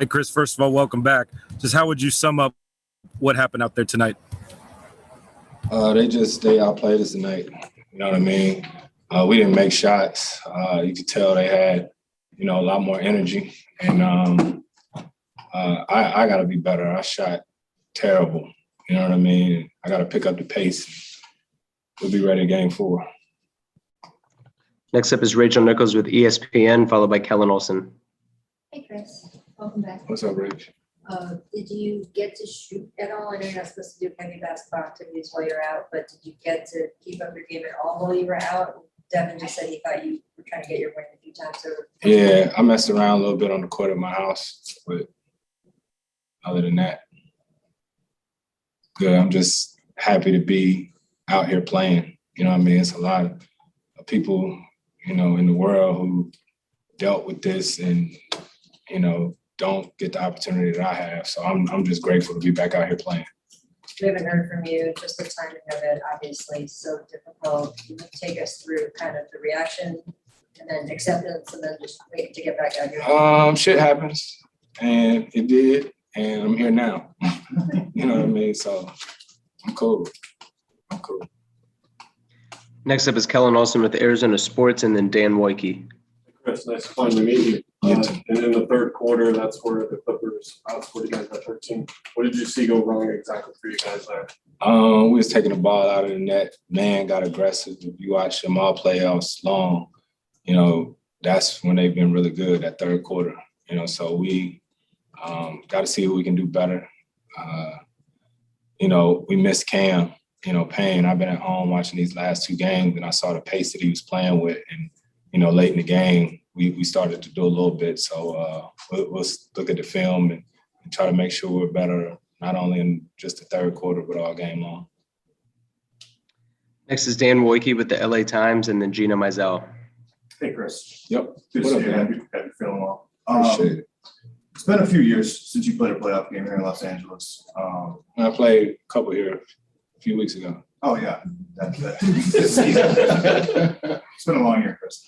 Hey, Chris, first of all, welcome back. Just how would you sum up what happened out there tonight? They outplayed us tonight. You know what I mean? We didn't make shots. You could tell they had, a lot more energy. And I got to be better. I shot terrible. You know what I mean? I got to pick up the pace. We'll be ready game 4. Next up is Rachel Nichols with ESPN, followed by Kellen Olson. Hey, Chris. Welcome back. What's up, Rach? Did you get to shoot at all? I know you're not supposed to do heavy basketball activities while you're out, but did you get to keep up your game at all while you were out? Devin just said he thought you were trying to get your win a few times over. Yeah, I messed around a little bit on the court at my house, but other than that, good. I'm just happy to be out here playing. You know what I mean? It's a lot of people, in the world who dealt with this and, don't get the opportunity that I have. So I'm just grateful to be back out here playing. We haven't heard from you, just the timing of it, obviously so difficult. Can you take us through kind of the reaction and then acceptance and then just wait to get back out here? Shit happens, and it did, and I'm here now. You know what I mean? So I'm cool. Next up is Kellen Olson with Arizona Sports, and then Dan Woike. Chris, nice to finally meet you. And in the third quarter, that's where the Clippers outscored you guys by 13. What did you see go wrong exactly for you guys there? We was taking the ball out of the net. Man got aggressive. If you watch them all playoffs long, that's when they've been really good, that third quarter. So we got to see what we can do better. We missed Cam, Payne. I've been at home watching these last 2 games, and I saw the pace that he was playing with. And, late in the game, we started to do a little bit. So we'll look at the film and try to make sure we're better, not only in just the third quarter, but all game long. Next is Dan Woike with the LA Times, and then Gina Mazzella. Hey, Chris. Yep. Good to see you. Happy you're feeling well. Appreciate it. It's been a few years since you played a playoff game here in Los Angeles. I played a couple here a few weeks ago. Oh, yeah. That's it. It's been a long year, Chris.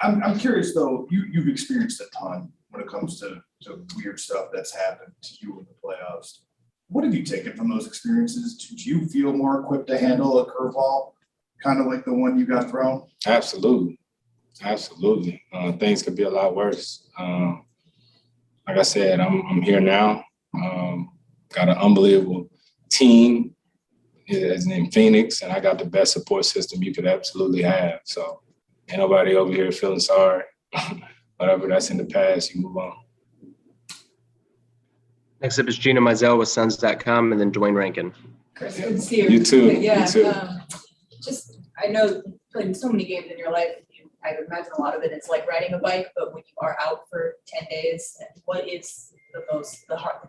I'm curious, though, you've experienced a ton when it comes to weird stuff that's happened to you in the playoffs. What have you taken from those experiences? Do you feel more equipped to handle a curveball, kind of like the one you got thrown? Absolutely. Things could be a lot worse. Like I said, I'm here now. Got an unbelievable team. It's named Phoenix, and I got the best support system you could absolutely have. So ain't nobody over here feeling sorry. Whatever that's in the past, you move on. Next up is Gina Mazzella with Suns.com, and then Duane Rankin. Chris, good to see you. You too. Yeah. You too. I know you've played so many games in your life. I would imagine a lot of it is like riding a bike, but when you are out for 10 days, what is the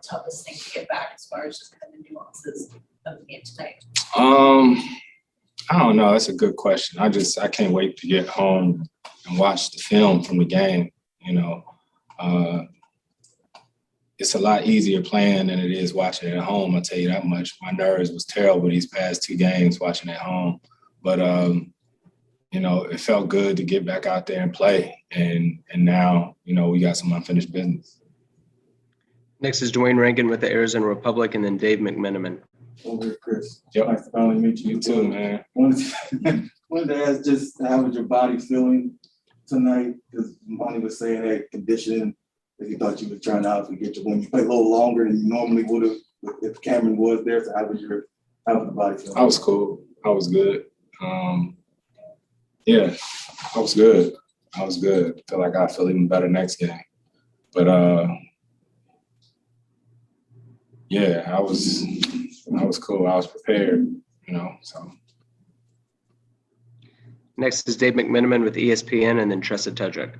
toughest thing to get back as far as just kind of the nuances of the game tonight? I don't know. That's a good question. I can't wait to get home and watch the film from the game. It's a lot easier playing than it is watching it at home. I'll tell you that much. My nerves was terrible these past 2 games watching at home. But, it felt good to get back out there and play. And now, we got some unfinished business. Next is Duane Rankin with the Arizona Republic, and then Dave McManaman. Over, Chris. Yep. Nice to finally meet you. You too, man. Wanted to ask just how was your body feeling tonight? Because Monty was saying that conditioning, that he thought you were trying out to get you when you play a little longer than you normally would have if Cameron was there. So how was the body feeling? I was cool. I was good. Yeah, I was good. Feel like I feel even better next game. But yeah, I was cool. I was prepared, so. Next is Dave McManaman with ESPN, and then Trusty Tedrick.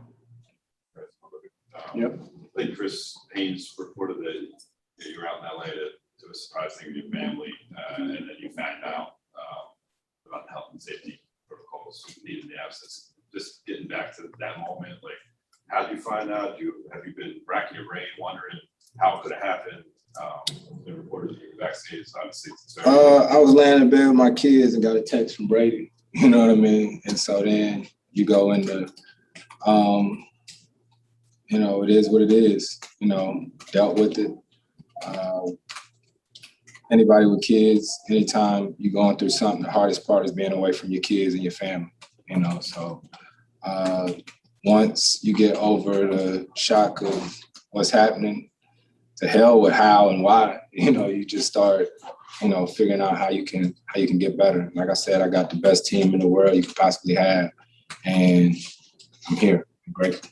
Yep. I think Chris Haynes reported that you were out in LA to a surprise thing with your family, and then you found out about the health and safety protocols needed in the absence. Just getting back to that moment, like, how did you find out? Have you been racking your brain, wondering how it could have happened? The reporters you were vaccinated, so obviously. I was laying in bed with my kids and got a text from Brady. You know what I mean? And so then you go into, it is what it is. Dealt with it. Anybody with kids, anytime you're going through something, the hardest part is being away from your kids and your family. So once you get over the shock of what's happening, to hell with how and why, you just start, figuring out how you can get better. Like I said, I got the best team in the world you could possibly have, and I'm here. I'm grateful.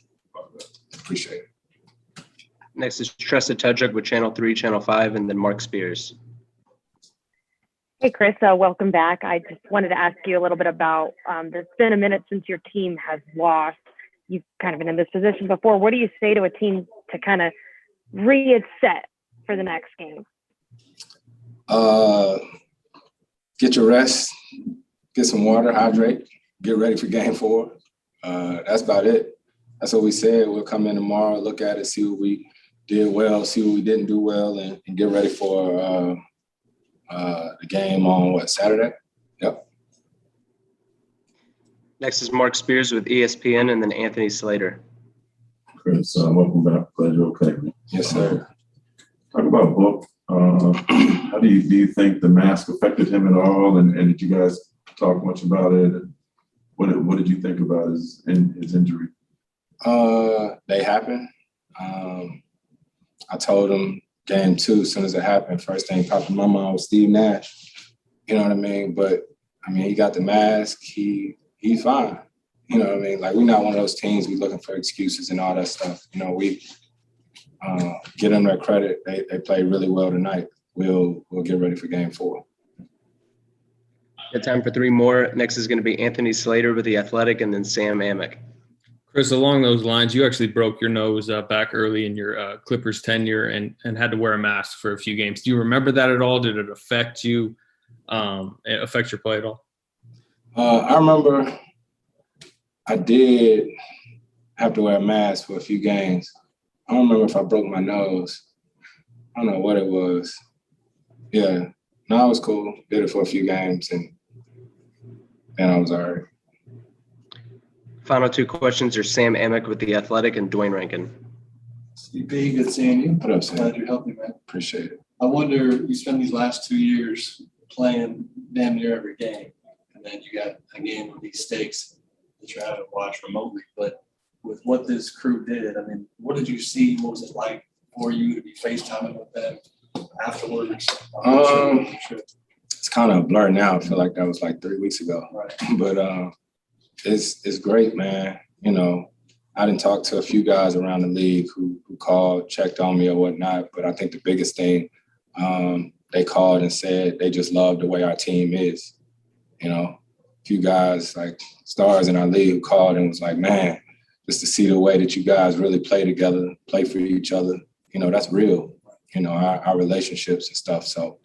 Appreciate it. Next is Trusty Tedrick with Channel 3, Channel 5, and then Mark Spears. Hey, Chris, welcome back. I just wanted to ask you a little bit about, it's been a minute since your team has lost. You've kind of been in this position before. What do you say to a team to kind of reset for the next game? Get your rest, get some water, hydrate, get ready for game 4. That's about it. That's what we said. We'll come in tomorrow, look at it, see what we did well, see what we didn't do well, and get ready for the game on Saturday? Yep. Next is Mark Spears with ESPN, and then Anthony Slater. Chris, welcome back. Glad you're okay. Yes, sir. Talk about Book. How do you think the mask affected him at all? And did you guys talk much about it? And what did you think about his injury? They happened. I told him game 2, as soon as it happened, first thing popped in my mind was Steve Nash. You know what I mean? But he got the mask. He's fine. You know what I mean? Like, we're not one of those teams we looking for excuses and all that stuff. We give them their credit. They played really well tonight. We'll get ready for game 4. Got time for 3 more. Next is going to be Anthony Slater with The Athletic, and then Sam Amick. Chris, along those lines, you actually broke your nose back early in your Clippers tenure and had to wear a mask for a few games. Do you remember that at all? Did it affect you, affect your play at all? I remember I did have to wear a mask for a few games. I don't remember if I broke my nose. I don't know what it was. Yeah, no, it was cool. Did it for a few games, and then I was all right. Final 2 questions are Sam Amick with The Athletic and Duane Rankin. Steve B, good seeing you. What up, Sam? Glad you're healthy, man. Appreciate it. I wonder, you spent these last 2 years playing damn near every game, and then you got a game with these stakes that you're having to watch remotely. But with what this crew did, what did you see? What was it like for you to be FaceTiming with them afterwards? It's kind of a blur now. I feel like that was like 3 weeks ago. Right. But it's great, man. I didn't talk to a few guys around the league who called, checked on me or whatnot. But I think the biggest thing, they called and said they just love the way our team is. A few guys like stars in our league who called and was like, man, just to see the way that you guys really play together, play for each other, that's real, our relationships and stuff. So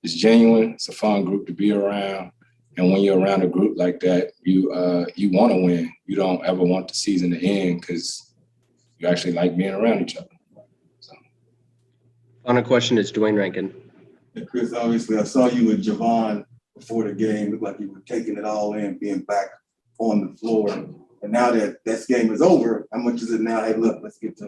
it's genuine. It's a fun group to be around. And when you're around a group like that, you want to win. You don't ever want the season to end because you actually like being around each other. So. Final question is Duane Rankin. And Chris, obviously, I saw you with Javon before the game. Looked like you were taking it all in, being back on the floor. And now that this game is over, how much is it now? Hey, look, let's get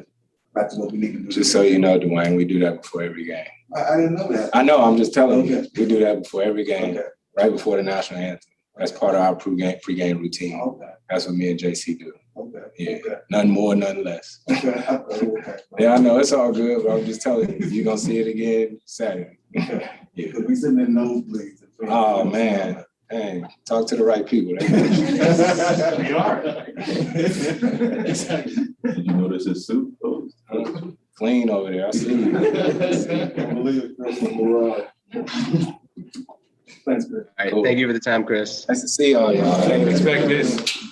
back to what we need to do. Just so you know, Duane, we do that before every game. I didn't know that. I know. I'm just telling you. We do that before every game. Okay. Right before the national anthem. That's part of our pre-game routine. Okay. That's what me and JC do. Okay. Yeah. Okay. Nothing more, nothing less. Okay. Yeah, I know. It's all good, but I'm just telling you, you're going to see it again Saturday. Okay. Yeah. We sitting in nosebleeds. Oh, man. Hey, talk to the right people. We are. Did you notice his suit? Clean over there. I see you. I believe it, Chris. Thanks, man. All right, Thank you for the time, Chris. Nice to see y'all. I didn't expect this.